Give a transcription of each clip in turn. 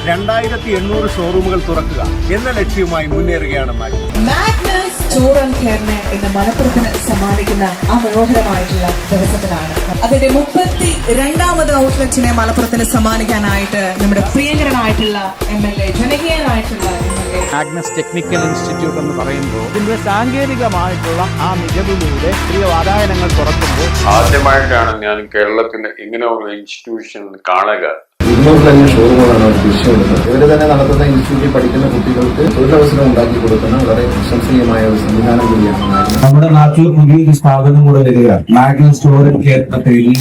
2800 ഷോറൂമുകൾ തുറക്കുക എന്ന ലക്ഷ്യവുമായി മുന്നേറുകയാണ് മാഗ്നസ് സ്റ്റോർ ആൻഡ് കെയറിനെ ഇന്ന് മലപ്പുറത്തിന് സമ്മാനിക്കുന്ന ആ മനോഹരമായിട്ടുള്ള ദിവസത്തിലാണ് അതിന്റെ 32ാമത് ഔട്ട്ലെറ്റിനെ മലപ്പുറത്തിന് സമ്മാനിക്കാനായിട്ട് നമ്മുടെ പ്രിയങ്കരനായിട്ടുള്ള MLA, ജനകീയനായിട്ടുള്ള MLA Magnus technical institute എന്ന് പറയുമ്പോൾ ഇതിന്റെ സാങ്കേതികമായിട്ടുള്ള ആ മികവിലൂടെ പുതിയ വാതായനങ്ങൾ തുറക്കുമ്പോൾ ആദ്യമായിട്ടാണ് ഞാൻ കേരളത്തിന് ഇങ്ങനെ ഒരു ഇൻസ്റ്റിറ്റ്യൂഷൻ കാണുക. 200 തന്നെ ഷോറൂമുകളാണ് അവർ ലക്ഷ്യമിടുന്നത്. ഇവർ തന്നെ നടത്തുന്ന ഇൻസ്റ്റിറ്റ്യൂട്ടിൽ പഠിക്കുന്ന കുട്ടികൾക്ക് തൊഴിലവസരം ഉണ്ടാക്കി കൊടുക്കുന്ന വളരെ പ്രശംസനീയമായ ഒരു സംവിധാനം കൂടിയാണ് മാഗ്നസ്. നമ്മുടെ നാട്ടിൽ പുതിയൊരു സ്ഥാപനം കൂടെ വരിക, മാഗ്നസ് സ്റ്റോർ ആൻഡ് കെയർ എന്ന പേരിൽ.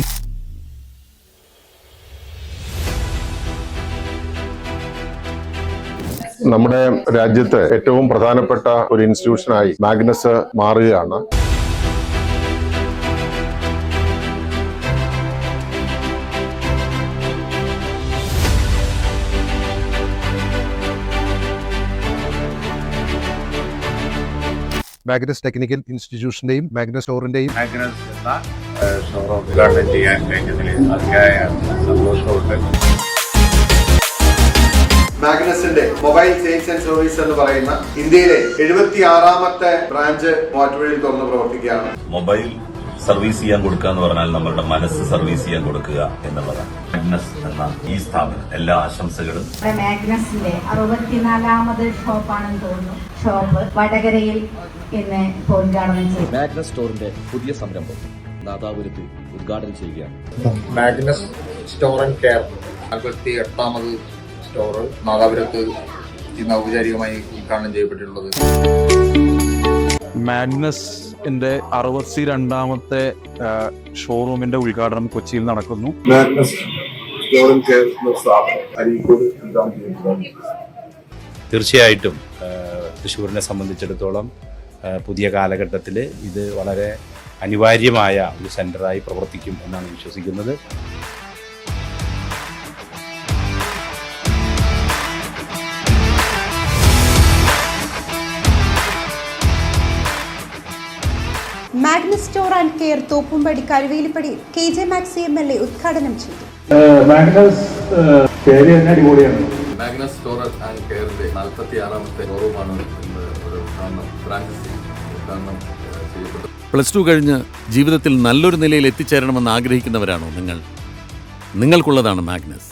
നമ്മുടെ രാജ്യത്ത് ഏറ്റവും പ്രധാനപ്പെട്ട ഒരു ഇൻസ്റ്റിറ്റ്യൂഷനായി മാഗ്നസ് മാറുകയാണ്. മാഗ്നസ് ടെക്നിക്കൽ ഇൻസ്റ്റിറ്റ്യൂഷന്റെയും മാഗ്നസ് സ്റ്റോറിന്റെയും ഷോറൂം ഉദ്ഘാടനം ചെയ്യാൻ കഴിഞ്ഞതിൽ അതിയായ സന്തോഷമുണ്ട്. മാഗ്നസിന്റെ മൊബൈൽ സെയിൽസ് ആൻഡ് സർവീസ് എന്ന് പറയുന്ന ഇന്ത്യയിലെ 76ാമത്തെ ബ്രാഞ്ച് മൂവാറ്റുപുഴയിൽ തുറന്ന് പ്രവർത്തിക്കുകയാണ്. മൊബൈൽ സർവീസ് ചെയ്യാൻ കൊടുക്കുക എന്ന് പറഞ്ഞാൽ നമ്മളുടെ മനസ്സ് സർവീസ് ചെയ്യാൻ കൊടുക്കുക എന്നുള്ളതാണ്. മാഗ്നസ് എന്ന ഈ സ്ഥാപനം എല്ലാ ആശംസകളും. മാഗ്നസിന്റെ 64ാമത് ഷോപ്പാണെന്ന് തോന്നുന്നു. ഷോപ്പ് വടകരയിൽ ഇന്ന് ഉദ്ഘാടനം ചെയ്തു. മാഗ്നസ് സ്റ്റോറിന്റെ പുതിയ സംരംഭം നാദാപുരത്ത് ഉദ്ഘാടനം ചെയ്യുകയാണ്. മാഗ്നസ് സ്റ്റോർ ആൻഡ് കെയർ 48ാമത് സ്റ്റോർ നാദാപുരത്ത് ഇന്ന് ഔപചാരികമായി ഉദ്ഘാടനം ചെയ്യപ്പെട്ടിട്ടുള്ളത്. മാഗ്നസിന്റെ 62ാമത്തെ ഷോറൂമിന്റെ ഉദ്ഘാടനം കൊച്ചിയിൽ നടക്കുന്നു. മാഗ്നസ് സ്റ്റോർ ആൻഡ് കെയർ എന്ന സ്ഥാപനം അരീക്കോട് ഉദ്ഘാടനം ചെയ്തിട്ടുണ്ട്. തീർച്ചയായിട്ടും തൃശ്ശൂരിനെ സംബന്ധിച്ചിടത്തോളം പുതിയ കാലഘട്ടത്തിൽ ഇത് വളരെ അനിവാര്യമായ ഒരു സെൻ്ററായി പ്രവർത്തിക്കും എന്നാണ് വിശ്വസിക്കുന്നത്. Magnus store and care Thoppumpady Karuvelippady KJ maxi MLA ഉദ്ഘാടനം ചെയ്തു. മാഗ്നസ് പേര് തന്നെ അടിപൊളിയാണ്. മാഗ്നസ് സ്റ്റോർ ആൻഡ് കെയറിന്റെ 46ാമത്തെ ഷോറൂമാണ് ബ്രാഞ്ച് ഉദ്ഘാടനം ചെയ്യപ്പെട്ടത്. +2 കഴിഞ്ഞ് ജീവിതത്തിൽ നല്ലൊരു നിലയിൽ എത്തിച്ചേരണമെന്ന് ആഗ്രഹിക്കുന്നവരാണോ നിങ്ങൾ? നിങ്ങൾക്കുള്ളതാണ് മാഗ്നസ്.